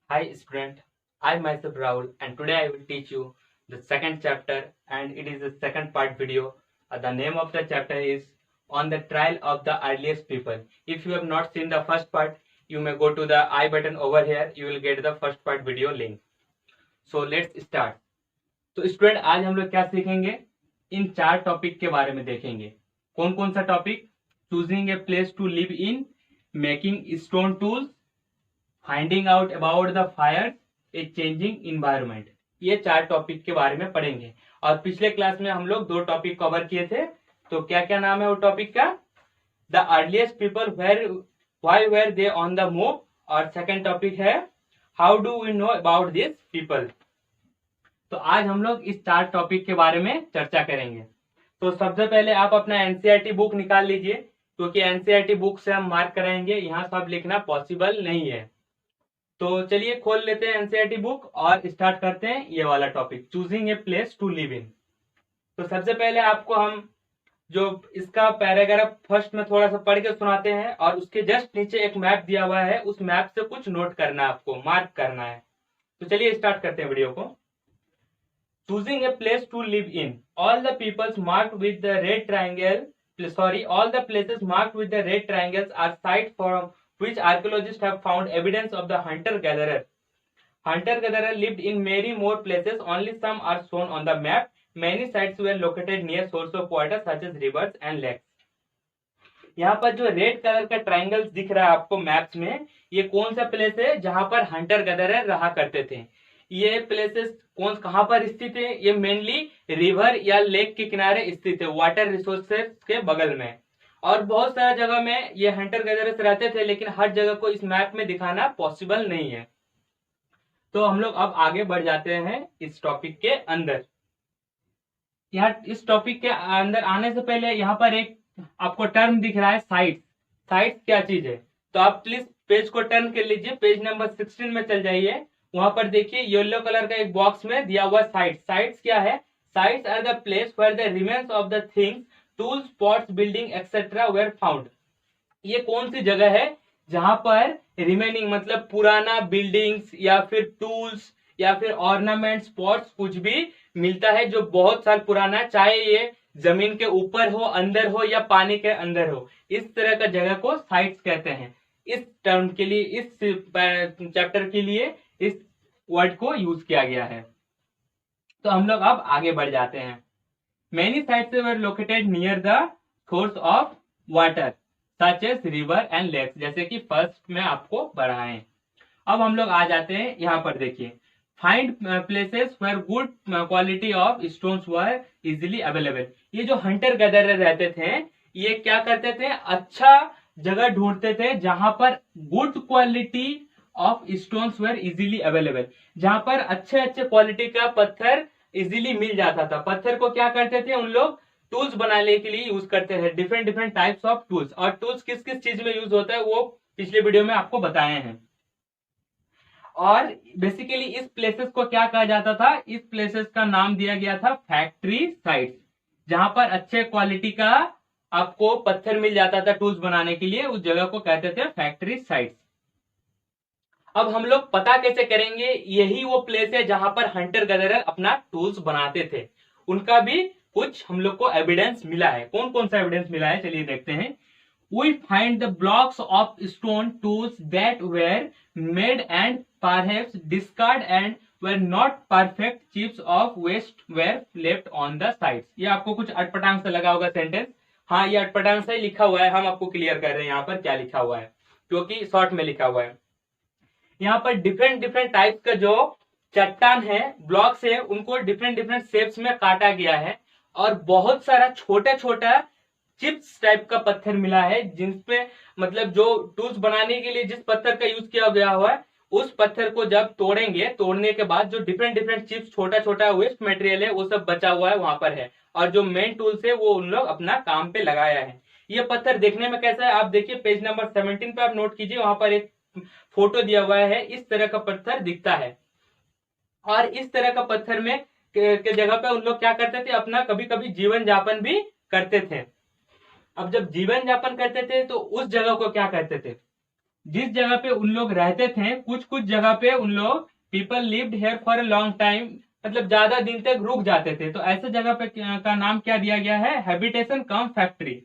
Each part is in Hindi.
Hi student, I myself Rahul and today I will teach you the second chapter and it is the second part video. The name of the chapter is On the Trial of the Earliest People. If you have not seen the first part, you may go to the I button over here. You will get the first part video link. So let's start. तो स्टूडेंट आज हम लोग क्या सीखेंगे, इन चार टॉपिक के बारे में देखेंगे। कौन कौन सा topic? Choosing a place to live in, making stone tools, finding out about the fire, a changing environment. ये चार टॉपिक के बारे में पढ़ेंगे। और पिछले क्लास में हम लोग दो टॉपिक कवर किए थे। तो क्या क्या नाम है वो टॉपिक का? The earliest people why were they on the move, और सेकेंड टॉपिक है how do we know about this people. तो आज हम लोग इस चार टॉपिक के बारे में चर्चा करेंगे। तो सबसे पहले आप अपना एनसीईआरटी बुक निकाल लीजिए, क्योंकि एनसीईआरटी बुक से हम मार्क कराएंगे, यहाँ सब लिखना पॉसिबल नहीं है। तो चलिए खोल लेते हैं एनसीईआरटी बुक और स्टार्ट करते हैं ये वाला topic, choosing a place to live in. तो सबसे पहले आपको हम जो इसका पैराग्राफ फर्स्ट में थोड़ा सा पढ़ के सुनाते हैं और उसके जस्ट नीचे एक मैप दिया हुआ है, उस मैप से कुछ नोट करना है, आपको मार्क करना है। तो चलिए स्टार्ट करते हैं वीडियो को। Choosing a place to live in. All the peoples marked with the red triangle, all the places marked with the red triangles are sites from which archaeologists have found evidence of the hunter-gatherer. Hunter-gatherer lived in many more places, only some are shown on the map. Many sites were located near source of water such as rivers and lakes. यहाँ पर जो रेड कलर का ट्राइंगल दिख रहा है आपको मैप्स में, ये कौन सा प्लेस है जहां पर हंटर गैदरर रहा करते थे। ये प्लेसेस कहां पर स्थित है? ये मेनली रिवर या लेक के किनारे स्थित है, वाटर रिसोर्सेस के बगल में। और बहुत सारा जगह में ये हंटर गैदरर्स रहते थे, लेकिन हर जगह को इस मैप में दिखाना पॉसिबल नहीं है। तो हम लोग अब आगे बढ़ जाते हैं इस टॉपिक के अंदर। यहाँ इस टॉपिक के अंदर आने से पहले यहाँ पर एक आपको टर्म दिख रहा है, साइट्स। साइट्स क्या चीज है? तो आप प्लीज पेज को टर्न कर लीजिए, पेज नंबर 16 में चल जाइए। वहां पर देखिए येलो कलर का एक बॉक्स में दिया हुआ साइट्स। साइट्स क्या है? Sites are the place where the remains of the things, tools, pots, building etcetera were found. ये कौन सी जगह है जहां पर रिमेनिंग मतलब पुराना बिल्डिंग्स या फिर टूल्स या फिर ऑर्नामेंट्स, पॉट्स कुछ भी मिलता है जो बहुत साल पुराना, चाहे ये जमीन के ऊपर हो, अंदर हो या पानी के अंदर हो। इस तरह का जगह को साइट्स कहते हैं। इस टर्म के लिए, इस चैप्टर के लिए इस वर्ड को यूज किया गया है। तो हम लोग अब आगे बढ़ जाते हैं। Many sites were located near the source of water such as river and lakes, जैसे कि फर्स्ट में आपको पढ़ाएं। अब हम लोग आ जाते हैं, यहाँ पर देखिए, find places where good quality of stones were easily available. ये जो हंटर गैदरर रहते थे, ये क्या करते थे? अच्छा जगह ढूंढते थे जहां पर good quality of stones where easily available, जहां पर अच्छे अच्छे क्वालिटी का पत्थर इजिली मिल जाता था। पत्थर को क्या करते थे? उन लोग टूल्स बनाने के लिए यूज करते थे, different different types of tools. और टूल्स किस किस चीज में यूज होता है वो पिछले वीडियो में आपको बताए हैं। और बेसिकली इस प्लेसेस को क्या कहा जाता था? इस प्लेसेस का नाम दिया गया था फैक्ट्री साइट्स, जहां पर अच्छे क्वालिटी का आपको पत्थर मिल जाता था टूल्स बनाने के लिए, उस जगह को कहते थे फैक्ट्री साइट्स। अब हम लोग पता कैसे करेंगे यही वो प्लेस है जहां पर हंटर गैदरर अपना टूल्स बनाते थे? उनका भी कुछ हम लोग को एविडेंस मिला है। कौन कौन सा एविडेंस मिला है, चलिए देखते हैं। We find the blocks of stone tools that were made and perhaps discarded and were not perfect chips of waste were left on the sites। ये आपको कुछ अटपटांग सा लगा होगा सेंटेंस। हाँ, ये अटपटांग सा ही लिखा हुआ है, हम आपको क्लियर कर रहे हैं यहाँ पर क्या लिखा हुआ है, क्योंकि शॉर्ट में लिखा हुआ है। यहाँ पर डिफरेंट डिफरेंट टाइप का जो चट्टान है, ब्लॉक्स है, उनको डिफरेंट डिफरेंट शेप्स में काटा गया है और बहुत सारा छोटा छोटा चिप्स टाइप का पत्थर मिला है, जिसपे मतलब जो टूल्स बनाने के लिए जिस पत्थर का यूज किया गया हुआ है, उस पत्थर को जब तोड़ेंगे, तोड़ने के बाद जो डिफरेंट डिफरेंट चिप्स, छोटा छोटा वेस्ट मटेरियल है, वो सब बचा हुआ है वहां पर है। और जो मेन टूल्स है वो उन लोग अपना काम पे लगाया है। ये पत्थर देखने में कैसा है आप देखिए, पेज नंबर 17 पे आप नोट कीजिए, वहां पर एक फोटो दिया हुआ है। इस तरह का पत्थर दिखता है। और इस तरह का पत्थर में के जगह पे उन लोग क्या करते थे? अपना कभी कभी जीवन यापन भी करते थे। अब जब जीवन यापन करते थे तो उस जगह को क्या कहते थे? जिस जगह पे उन लोग रहते थे, कुछ कुछ जगह पे उन लोग people lived here for a long time, मतलब ज्यादा दिन तक रुक जाते थे, तो ऐसे जगह पे का नाम क्या दिया गया है, हैबिटेशन कम फैक्ट्री।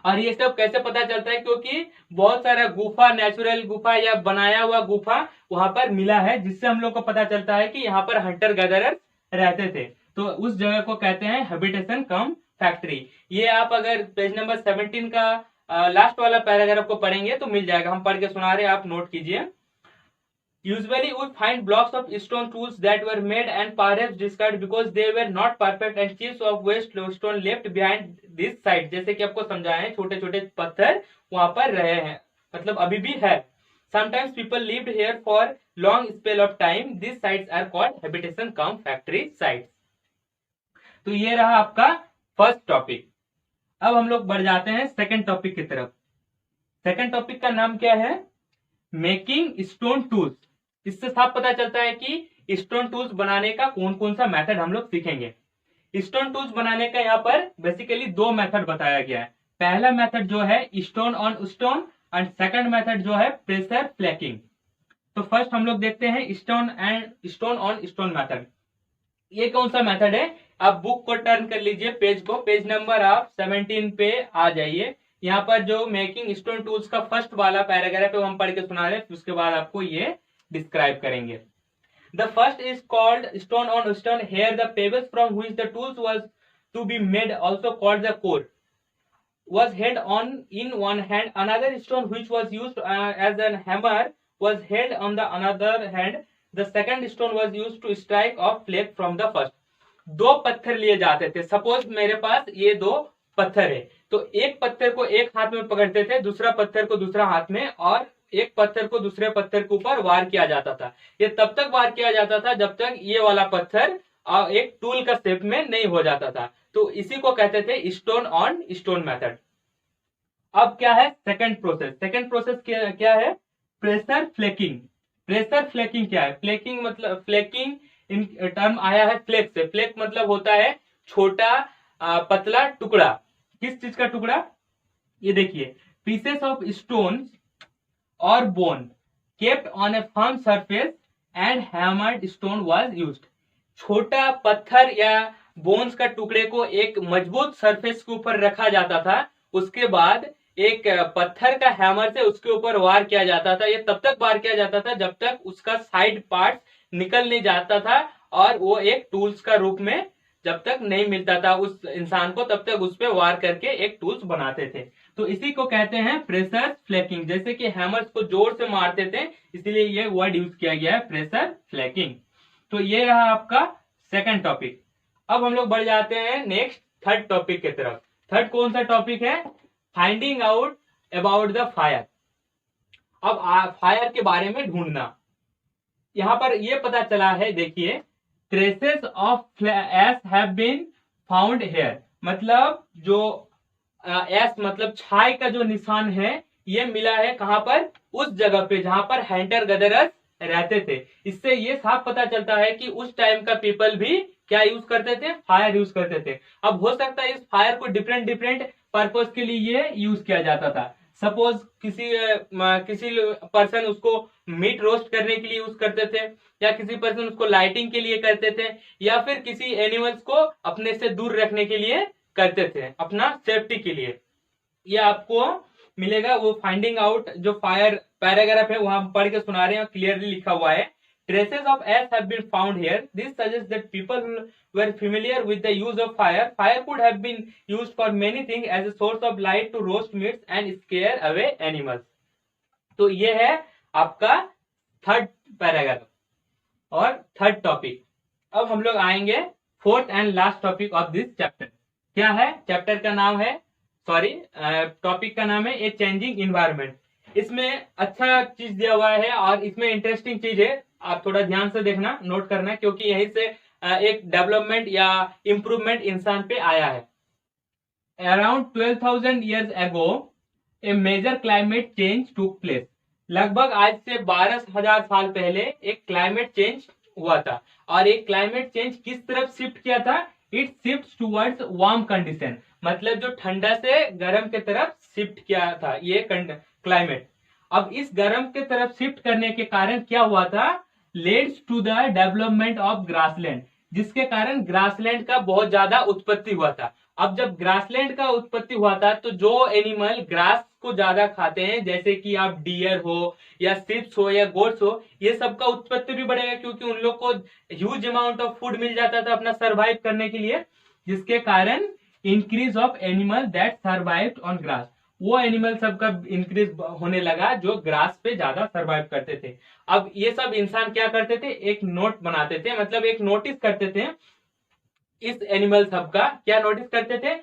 और ये सब कैसे पता चलता है, क्योंकि बहुत सारा गुफा, नेचुरल गुफा या बनाया हुआ गुफा वहां पर मिला है, जिससे हम लोग को पता चलता है कि यहाँ पर हंटर गैदरर्स रहते थे। तो उस जगह को कहते हैं हैबिटेशन कम फैक्ट्री। ये आप अगर पेज नंबर 17 का लास्ट वाला पैराग्राफ को पढ़ेंगे तो मिल जाएगा, हम पढ़ के सुना रहे हैं, आप नोट कीजिए। Usually we find blocks of stone tools that were made and perhaps discarded because they were not perfect and chips of waste stone left behind this site। जैसे कि आपको समझाया है, छोटे छोटे पत्थर वहां पर रहे हैं, मतलब अभी भी है। Sometimes people lived here for long spell of time। These sites are called habitation cum factory sites। तो ये रहा आपका फर्स्ट टॉपिक। अब हम लोग बढ़ जाते हैं सेकंड टॉपिक की तरफ। सेकंड टॉपिक का नाम क्या है, मेकिंग स्टोन टूल्स। इससे साफ पता चलता है कि स्टोन टूल्स बनाने का कौन कौन सा मेथड हम लोग सीखेंगे। स्टोन टूल्स बनाने का यहाँ पर बेसिकली दो मेथड बताया गया है। पहला मेथड जो है stone on stone and second method जो है प्रेशर फ्लैकिंग। तो फर्स्ट हम लोग देखते हैं स्टोन ऑन स्टोन मेथड। ये कौन सा मेथड है, आप बुक को टर्न कर लीजिए, पेज को, पेज नंबर आप 17 पे आ जाइए। यहाँ पर जो मेकिंग स्टोन टूल्स का फर्स्ट वाला पैराग्राफ है वो हम पढ़ के सुना रहे हैं, उसके बाद आपको ये डिस्क्राइब करेंगे। The first is called stone on stone। Here the pebbles from which the tools was to be made, also called the core, was held on in one hand. Another stone which was used as a hammer was held on the another hand। The second stone was used to strike off flake from the first। दो पत्थर लिए जाते थे। सपोज मेरे पास ये दो पत्थर है, तो एक पत्थर को एक हाथ में पकड़ते थे, दूसरा पत्थर को दूसरा हाथ में, और एक पत्थर को दूसरे पत्थर के ऊपर वार किया जाता था। ये तब तक वार किया जाता था जब तक ये वाला पत्थर एक टूल का शेप में नहीं हो जाता था। तो इसी को कहते थे स्टोन ऑन स्टोन मेथड। अब क्या है सेकंड प्रोसेस। सेकंड प्रोसेस क्या है, प्रेशर फ्लेकिंग। प्रेशर फ्लेकिंग क्या है, फ्लेकिंग मतलब, फ्लेकिंग इन टर्म आया है फ्लेक से। फ्लेक मतलब होता है छोटा पतला टुकड़ा। किस चीज का टुकड़ा, ये देखिए, पीसेस ऑफ स्टोन और bone kept on A firm surface and hammered stone was used. छोटा पत्थर या बोन्स का टुकड़े को एक मजबूत सरफेस के ऊपर रखा जाता था, उसके बाद एक पत्थर का हैमर से उसके ऊपर वार किया जाता था। ये तब तक वार किया जाता था जब तक उसका साइड पार्ट निकल नहीं जाता था, और वो एक टूल्स का रूप में जब तक नहीं मिलता था उस इंसान को, तब तक उस पर वार करके एक टूल्स बनाते थे। तो इसी को कहते हैं प्रेशर फ्लैकिंग। जैसे कि हैमर्स को जोर से मारते थे, इसलिए ये वर्ड यूज किया गया है प्रेशर फ्लैकिंग। तो ये रहा आपका सेकंड टॉपिक। अब हम लोग बढ़ जाते हैं नेक्स्ट थर्ड टॉपिक की तरफ। थर्ड कौन सा टॉपिक है, finding out about the fire. अब फायर के बारे में ढूंढना। यहाँ पर ये पता चला है, देखिए, traces of ash have been found here. मतलब जो एस मतलब छाई का जो निशान है, ये मिला है कहां पर, उस जगह पे जहां पर हंटर गैदरर्स रहते थे। इससे ये साफ पता चलता है कि उस टाइम का पीपल भी क्या यूज करते थे, फायर यूज करते थे। अब हो सकता है इस फायर को डिफरेंट डिफरेंट पर्पज के लिए ये यूज किया जाता था। सपोज किसी पर्सन उसको मीट रोस्ट करने के लिए यूज करते थे, या किसी पर्सन उसको लाइटिंग के लिए करते थे, या फिर किसी एनिमल्स को अपने से दूर रखने के लिए करते थे, अपना सेफ्टी के लिए। ये आपको मिलेगा वो फाइंडिंग आउट जो फायर पैराग्राफ है, वहां पढ़ के सुना रहे हैं, क्लियरली लिखा हुआ है। Traces of ash have been found here। This suggests that people were familiar with the use of fire। Fire could have been used for many things as a source of light to roast meats and scare away animals। तो ये है आपका थर्ड पैराग्राफ और थर्ड टॉपिक। अब हम लोग आएंगे fourth and last topic of this chapter. क्या है, चैप्टर का नाम है, टॉपिक का नाम है ए चेंजिंग इन्वायरमेंट। इसमें अच्छा चीज दिया हुआ है और इसमें इंटरेस्टिंग चीज है, आप थोड़ा ध्यान से देखना, नोट करना, क्योंकि यहीं से एक डेवलपमेंट या इंप्रूवमेंट इंसान पे आया है। Around 12,000 years ago a major climate change took place. लगभग आज से 12,000 साल पहले एक क्लाइमेट चेंज हुआ था, और एक क्लाइमेट चेंज किस तरफ शिफ्ट किया था, it shift towards warm condition. मतलब जो ठंडा से गर्म की तरफ शिफ्ट किया था ये क्लाइमेट। अब इस गर्म के तरफ शिफ्ट करने के कारण क्या हुआ था, leads to the development of grassland, जिसके कारण ग्रासलैंड का बहुत ज्यादा उत्पत्ति हुआ था। अब जब ग्रासलैंड का उत्पत्ति हुआ था तो जो एनिमल ग्रास को ज्यादा खाते हैं, जैसे कि आप डियर हो या शिप्स हो या गोट्स हो, ये सब का उत्पत्ति भी बढ़ेगा, क्योंकि उन लोग को ह्यूज अमाउंट ऑफ फूड मिल जाता था अपना सर्वाइव करने के लिए, जिसके कारण increase of animal that survived on grass, वो एनिमल सब का इंक्रीज होने लगा जो ग्रास पे ज्यादा सर्वाइव करते थे। अब ये सब इंसान क्या करते थे, एक नोट बनाते थे, मतलब एक नोटिस करते थे इस एनिमल सब का, क्या नोटिस करते थे,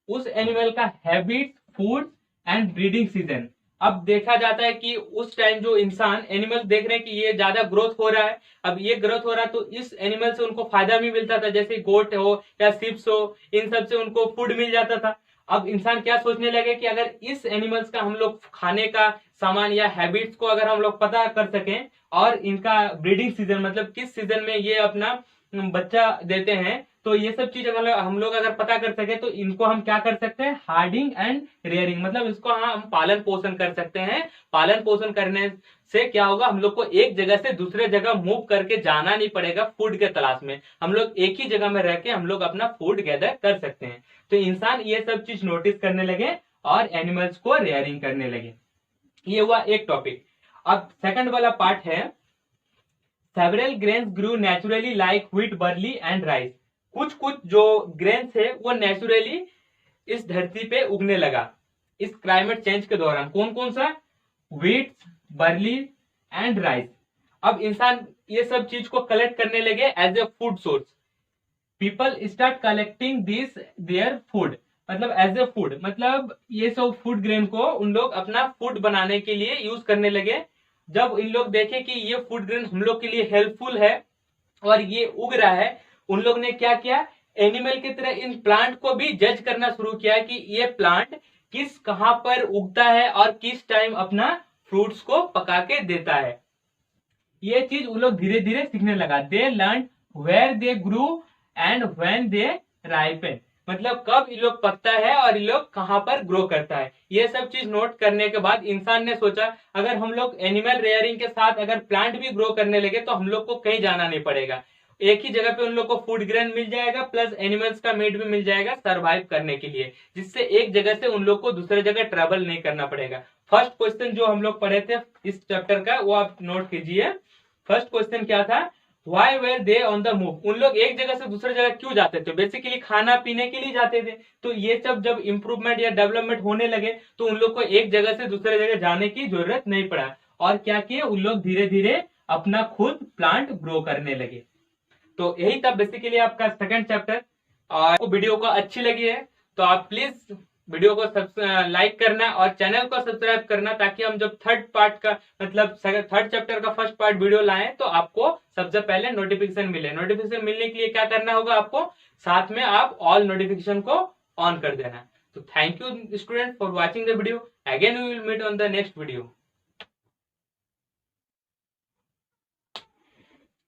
उस एनिमल का habit, food and breeding season. अब देखा जाता है कि उस टाइम जो इंसान एनिमल देख रहे हैं कि ये ज्यादा ग्रोथ हो रहा है, अब ये ग्रोथ हो रहा है तो इस एनिमल से उनको फायदा भी मिलता था, जैसे गोट हो या शिप्स हो, इन सब से उनको फूड मिल जाता था। अब इंसान क्या सोचने लगे कि अगर इस एनिमल्स का हम लोग खाने का सामान या हैबिट्स को अगर हम लोग पता कर सकें, और इनका ब्रीडिंग सीजन मतलब किस सीजन में ये अपना बच्चा देते हैं, तो ये सब चीज अगर हम लोग अगर पता कर सके तो इनको हम क्या कर सकते हैं, हार्डिंग एंड रेयरिंग, मतलब इसको हम पालन पोषण कर सकते हैं। पालन पोषण करने से क्या होगा, हम लोग को एक जगह से दूसरे जगह मूव करके जाना नहीं पड़ेगा फूड के तलाश में, हम लोग एक ही जगह में रह के हम लोग अपना फूड गैदर कर सकते हैं। तो इंसान ये सब चीज नोटिस करने लगे और एनिमल्स को रेयरिंग करने लगे। ये हुआ एक टॉपिक। अब सेकंड वाला पार्ट है, several grains grew naturally like wheat, barley and rice. कुछ कुछ जो ग्रेन्स है वो नेचुरली इस धरती पे उगने लगा इस क्लाइमेट चेंज के दौरान। कौन कौन सा, व्हीट, बर्ली एंड राइस। अब इंसान ये सब चीज को कलेक्ट करने लगे as a food source. People start collecting this their food, मतलब एज ए फूड, मतलब ये सब फूड ग्रेन को उन लोग अपना फूड बनाने के लिए यूज करने लगे। जब इन लोग देखे कि ये फूड ग्रेन हम लोग के लिए हेल्पफुल है और ये उग रहा है, उन लोग ने क्या किया, एनिमल की तरह इन प्लांट को भी जज करना शुरू किया कि ये प्लांट किस कहां पर उगता है और किस टाइम अपना फ्रूट्स को पका के देता है। ये चीज उन लोग धीरे धीरे सीखने लगा। They learn where they grew and when they ripen, मतलब कब ये लोग पकता है और ये लोग कहां पर ग्रो करता है। ये सब चीज नोट करने के बाद इंसान ने सोचा अगर हम लोग एनिमल रेयरिंग के साथ अगर प्लांट भी ग्रो करने लगे तो हम लोग को कहीं जाना नहीं पड़ेगा, एक ही जगह पे उन लोग को फूड ग्रेन मिल जाएगा प्लस एनिमल्स का मीट भी मिल जाएगा सरवाइव करने के लिए, जिससे एक जगह से उन लोग को दूसरे जगह ट्रेवल नहीं करना पड़ेगा। फर्स्ट क्वेश्चन जो हम लोग पढ़े थे इस चैप्टर का वो आप नोट कीजिए। फर्स्ट क्वेश्चन क्या था, why were they on the move, उन लोग एक जगह से दूसरे जगह क्यों जाते थे, बेसिकली खाना पीने के लिए जाते थे। तो ये सब जब इंप्रूवमेंट या डेवलपमेंट होने लगे तो उन लोग को एक जगह से दूसरे जगह जाने की जरूरत नहीं पड़ा, और क्या किए, उन लोग धीरे धीरे अपना खुद प्लांट ग्रो करने लगे। तो यही था बेसिकली आपका सेकंड चैप्टर। और आपको वीडियो को अच्छी लगी है तो आप प्लीज वीडियो को लाइक करना और चैनल को सब्सक्राइब करना, ताकि हम जब थर्ड पार्ट का मतलब थर्ड चैप्टर का फर्स्ट पार्ट वीडियो लाएं तो आपको सबसे पहले नोटिफिकेशन मिले। नोटिफिकेशन मिलने के लिए क्या करना होगा, आपको साथ में आप ऑल नोटिफिकेशन को ऑन कर देना। तो thank you student for watching the video. Again we will meet on the next video.